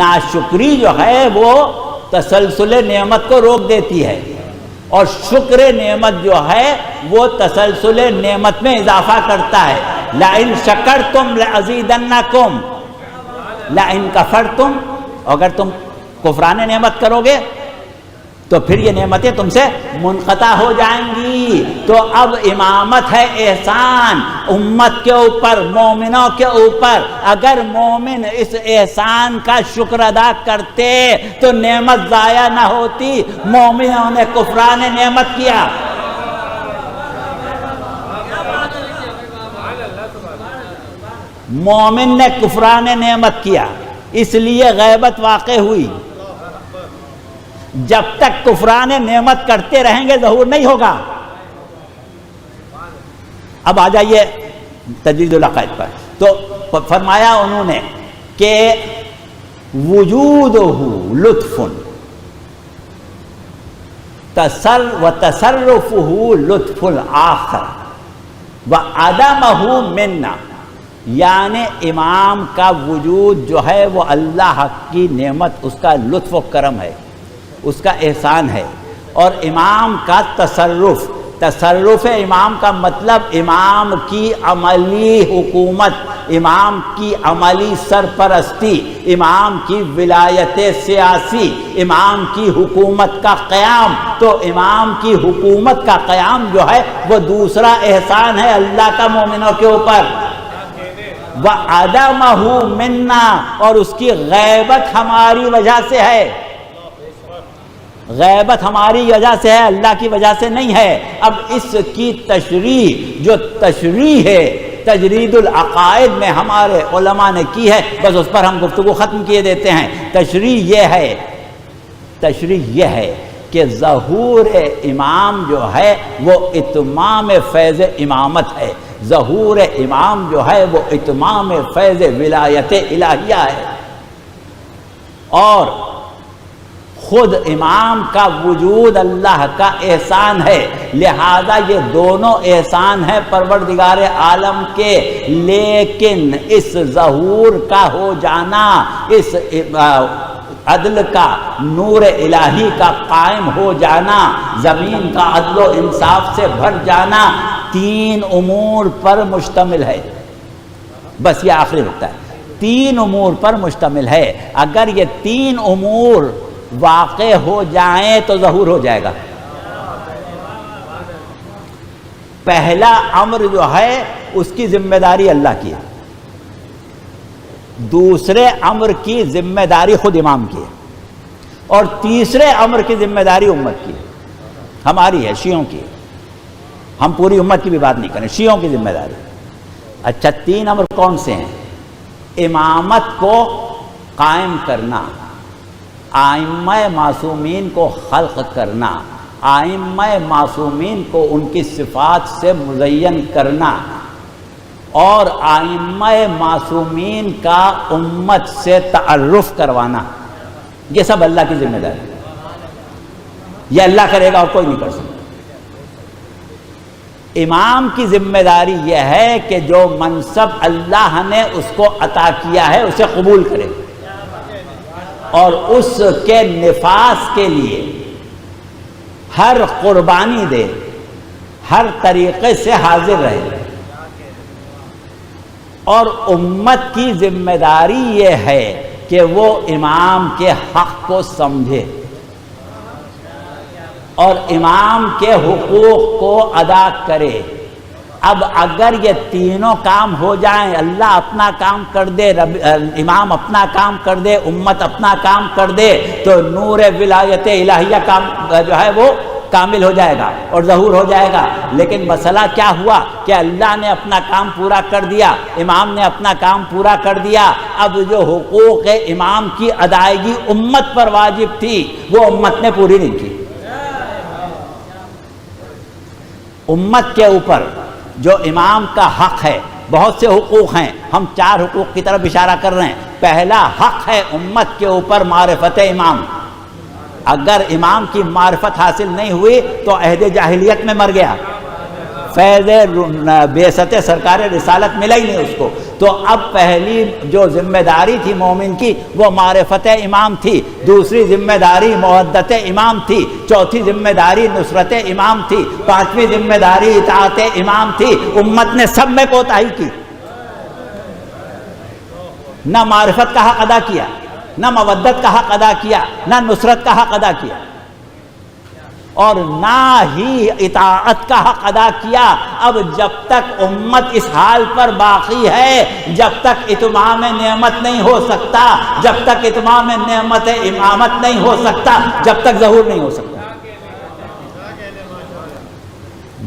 ناشکری جو ہے وہ تسلسل نعمت کو روک دیتی ہے، اور شکر نعمت جو ہے وہ تسلسل نعمت میں اضافہ کرتا ہے۔ لَإِن شَكَرْتُمْ لَأَزِيدَنَّكُمْ لَإِن كَفَرْتُمْ، اگر تم کفران نعمت کرو گے تو پھر یہ نعمتیں تم سے منقطع ہو جائیں گی۔ تو اب امامت ہے احسان امت کے اوپر، مومنوں کے اوپر۔ اگر مومن اس احسان کا شکر ادا کرتے تو نعمت ضائع نہ ہوتی۔ مومنوں نے کفران نعمت کیا، مومن نے کفران نعمت کیا، اس لیے غیبت واقع ہوئی۔ جب تک کفران نعمت کرتے رہیں گے ظہور نہیں ہوگا۔ اب آ جائیے تجرید العقائد پر۔ تو فرمایا انہوں نے کہ وجودہ لطف وتصرفہ لطف الآخر وعدمہ منا، یعنی امام کا وجود جو ہے وہ اللہ کی نعمت، اس کا لطف و کرم ہے، اس کا احسان ہے، اور امام کا تصرف تصرف امام کا مطلب امام کی عملی حکومت، امام کی عملی سرپرستی، امام کی ولایت سیاسی، امام کی حکومت کا قیام۔ تو امام کی حکومت کا قیام جو ہے وہ دوسرا احسان ہے اللہ کا مومنوں کے اوپر۔ وَعَدَمَهُ مِنَّا، اور اس کی غیبت ہماری وجہ سے ہے، غیبت ہماری وجہ سے ہے، اللہ کی وجہ سے نہیں ہے۔ اب اس کی تشریح جو تشریح ہے تجرید العقائد میں ہمارے علماء نے کی ہے، بس اس پر ہم گفتگو ختم کیے دیتے ہیں۔ تشریح یہ ہے کہ ظہور امام جو ہے وہ اتمام فیض امامت ہے، ظہور امام جو ہے وہ اتمام فیض ولایت الہیہ ہے، اور خود امام کا وجود اللہ کا احسان ہے، لہذا یہ دونوں احسان ہیں پروردگار عالم کے۔ لیکن اس ظہور کا ہو جانا، اس عدل کا، نور الہی کا قائم ہو جانا، زمین کا عدل و انصاف سے بھر جانا، تین امور پر مشتمل ہے۔ بس یہ آخری نقطہ ہے، تین امور پر مشتمل ہے۔ اگر یہ تین امور واقع ہو جائیں تو ظہور ہو جائے گا۔ پہلا امر جو ہے اس کی ذمہ داری اللہ کی ہے، دوسرے امر کی ذمہ داری خود امام کی ہے، اور تیسرے امر کی ذمہ داری امت کی ہے، ہماری ہے، شیعوں کی ہے۔ ہم پوری امت کی بھی بات نہیں کریں، شیعوں کی ذمہ داری۔ اچھا، تین امر کون سے ہیں؟ امامت کو قائم کرنا، آئمہ معصومین کو خلق کرنا، آئمہ معصومین کو ان کی صفات سے مزین کرنا، اور آئمہ معصومین کا امت سے تعارف کروانا، یہ سب اللہ کی ذمہ داری ہے۔ یہ اللہ کرے گا اور کوئی نہیں کر سکتا۔ امام کی ذمہ داری یہ ہے کہ جو منصب اللہ نے اس کو عطا کیا ہے اسے قبول کرے، اور اس کے نفاذ کے لیے ہر قربانی دے، ہر طریقے سے حاضر رہے۔ اور امت کی ذمہ داری یہ ہے کہ وہ امام کے حق کو سمجھے اور امام کے حقوق کو ادا کرے۔ اب اگر یہ تینوں کام ہو جائیں، اللہ اپنا کام کر دے، امام اپنا کام کر دے، امت اپنا کام کر دے، تو نور ولایت الہیہ کام جو ہے وہ کامل ہو جائے گا اور ظہور ہو جائے گا۔ لیکن مسئلہ کیا ہوا کہ اللہ نے اپنا کام پورا کر دیا، امام نے اپنا کام پورا کر دیا۔ اب جو حقوق امام کی ادائیگی امت پر واجب تھی وہ امت نے پوری نہیں کی۔ امت کے اوپر جو امام کا حق ہے، بہت سے حقوق ہیں، ہم 4 حقوق کی طرف اشارہ کر رہے ہیں۔ پہلا حق ہے امت کے اوپر معرفت امام۔ اگر امام کی معرفت حاصل نہیں ہوئی تو عہد جاہلیت میں مر گیا، فیض بعثت سرکار رسالت ملا ہی نہیں اس کو۔ تو اب پہلی جو ذمہ داری تھی مومن کی وہ معرفت امام تھی، دوسری ذمہ داری مودت امام تھی، چوتھی ذمہ داری نصرت امام تھی، پانچویں ذمہ داری اطاعت امام تھی۔ امت نے سب میں کوتاہی کی، نہ معرفت کا حق ادا کیا، نہ مودت کا حق ادا کیا، نہ نصرت کا حق ادا کیا، اور نہ ہی اطاعت کا حق ادا کیا۔ اب جب تک امت اس حال پر باقی ہے، جب تک اتمام نعمت نہیں ہو سکتا، جب تک اتمام نعمت امامت نہیں ہو سکتا، جب تک ظہور نہیں ہو سکتا،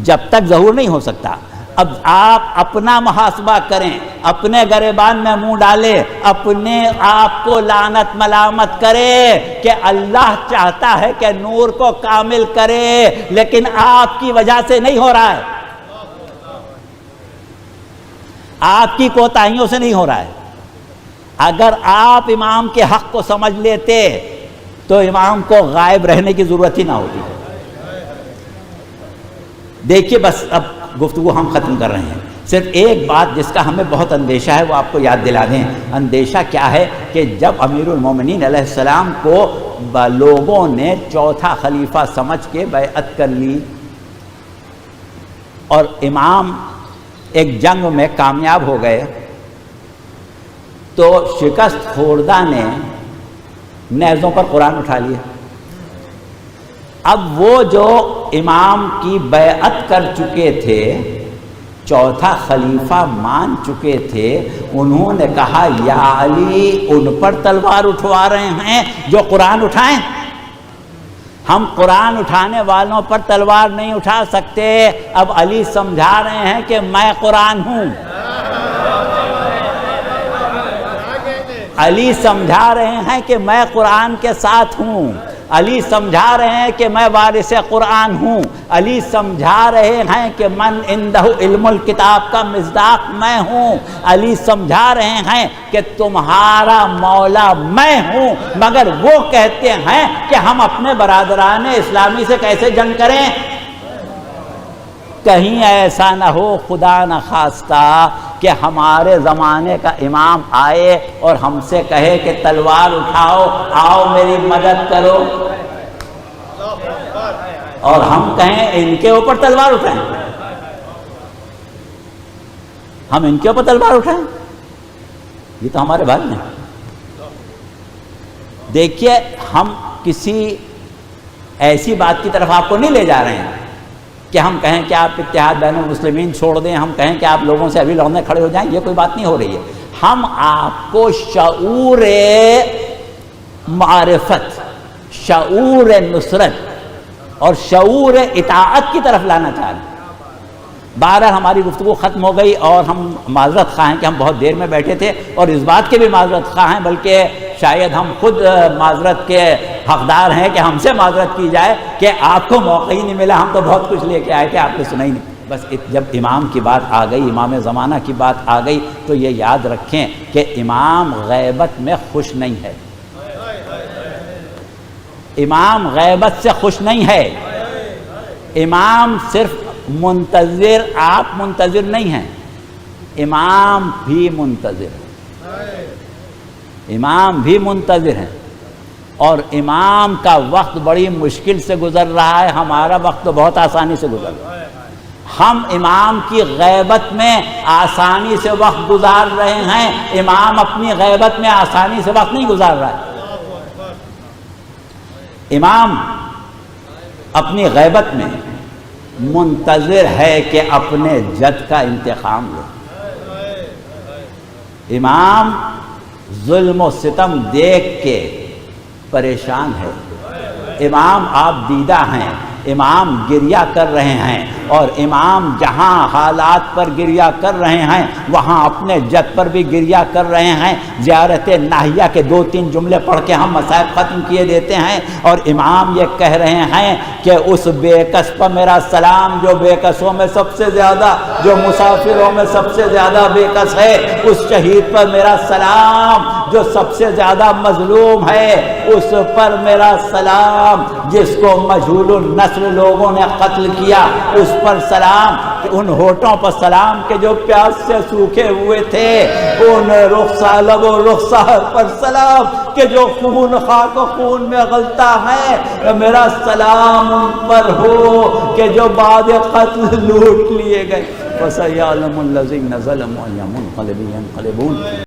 جب تک ظہور نہیں ہو سکتا۔ اب آپ اپنا محاسبہ کریں، اپنے گریبان میں منہ ڈالیں، اپنے آپ کو لعنت ملامت کریں کہ اللہ چاہتا ہے کہ نور کو کامل کرے، لیکن آپ کی وجہ سے نہیں ہو رہا ہے، آپ کی کوتاہیوں سے نہیں ہو رہا ہے۔ اگر آپ امام کے حق کو سمجھ لیتے تو امام کو غائب رہنے کی ضرورت ہی نہ ہوتی۔ دیکھیے، بس اب گفتگو ہم ختم کر رہے ہیں، صرف ایک بات جس کا ہمیں بہت اندیشہ ہے وہ آپ کو یاد دلا دیں۔ اندیشہ کیا ہے کہ جب امیر المومنین علیہ السلام کو لوگوں نے چوتھا خلیفہ سمجھ کے بیعت کر لی، اور امام ایک جنگ میں کامیاب ہو گئے تو شکست خوردہ نے نیزوں پر قرآن اٹھا لیا. اب وہ جو امام کی بیعت کر چکے تھے، چوتھا خلیفہ مان چکے تھے، انہوں نے کہا یا علی ان پر تلوار اٹھوا رہے ہیں جو قرآن اٹھائیں، ہم قرآن اٹھانے والوں پر تلوار نہیں اٹھا سکتے. اب علی سمجھا رہے ہیں کہ میں قرآن ہوں، علی سمجھا رہے ہیں کہ میں قرآن کے ساتھ ہوں، علی سمجھا رہے ہیں کہ میں وارث قرآن ہوں، علی سمجھا رہے ہیں کہ من عنده علم الکتاب کا مصداق میں ہوں، علی سمجھا رہے ہیں کہ تمہارا مولا میں ہوں. مگر وہ کہتے ہیں کہ ہم اپنے برادران اسلامی سے کیسے جنگ کریں؟ کہیں ایسا نہ ہو خدا نہ خواستہ کہ ہمارے زمانے کا امام آئے اور ہم سے کہے کہ تلوار اٹھاؤ، آؤ میری مدد کرو، اور ہم کہیں ان کے اوپر تلوار اٹھائیں، ہم ان کے اوپر تلوار اٹھائیں. یہ تو ہمارے بھائی ہیں. دیکھیے ہم کسی ایسی بات کی طرف آپ کو نہیں لے جا رہے ہیں کہ ہم کہیں کہ آپ اتحاد بین المسلمین چھوڑ دیں، ہم کہیں کہ آپ لوگوں سے ابھی لڑنے کھڑے ہو جائیں، یہ کوئی بات نہیں ہو رہی ہے. ہم آپ کو شعور معرفت، شعور نصرت اور شعور اطاعت کی طرف لانا چاہ رہے ہیں. بہرحال ہماری گفتگو ختم ہو گئی اور ہم معذرت خواہ ہیں کہ ہم بہت دیر میں بیٹھے تھے، اور اس بات کے بھی معذرت خواہ ہیں، بلکہ شاید ہم خود معذرت کے حقدار ہیں کہ ہم سے معذرت کی جائے کہ آپ کو موقع ہی نہیں ملا. ہم تو بہت کچھ لے کے آئے تھے، آپ نے سنا ہی نہیں. بس جب امام کی بات آ گئی، امام زمانہ کی بات آ گئی، تو یہ یاد رکھیں کہ امام غیبت میں خوش نہیں ہے، امام غیبت سے خوش نہیں ہے. امام صرف منتظر، آپ منتظر نہیں ہیں، امام بھی منتظر ہے، امام بھی منتظر ہیں. اور امام کا وقت بڑی مشکل سے گزر رہا ہے، ہمارا وقت تو بہت آسانی سے گزر رہا ہے. ہم امام کی غیبت میں آسانی سے وقت گزار رہے ہیں، امام اپنی غیبت میں آسانی سے وقت نہیں گزار رہا ہے. امام اپنی غیبت میں منتظر ہے کہ اپنے جد کا انتقام لے. امام ظلم و ستم دیکھ کے پریشان ہے. امام آپ دیدہ ہیں، امام گریہ کر رہے ہیں، اور امام جہاں حالات پر گریہ کر رہے ہیں وہاں اپنے جد پر بھی گریہ کر رہے ہیں. زیارت ناہیہ کے 2-3 جملے پڑھ کے ہم مسائل ختم کیے دیتے ہیں، اور امام یہ کہہ رہے ہیں کہ اس بے کس پر میرا سلام جو بے کسوں میں سب سے زیادہ، جو مسافروں میں سب سے زیادہ بے کس ہے، اس شہید پر میرا سلام جو سب سے زیادہ مظلوم ہے، اس پر میرا سلام جس کو مجہول النسل لوگوں نے قتل کیا، اس پر سلام. ان ہونٹوں پر سلام کہ جو پیاس سے سوکھے ہوئے تھے، ان لب و رخسار پر سلام کہ جو خون خاک و خون میں غلطہ ہے. میرا سلام ان پر ہو کہ جو بعد قتل لوٹ لیے گئے. وَسَيَعْلَمُ الَّذِينَ ظَلَمُوا أَيَّ مُنقَلِبٍ يَنقَلِبُونَ.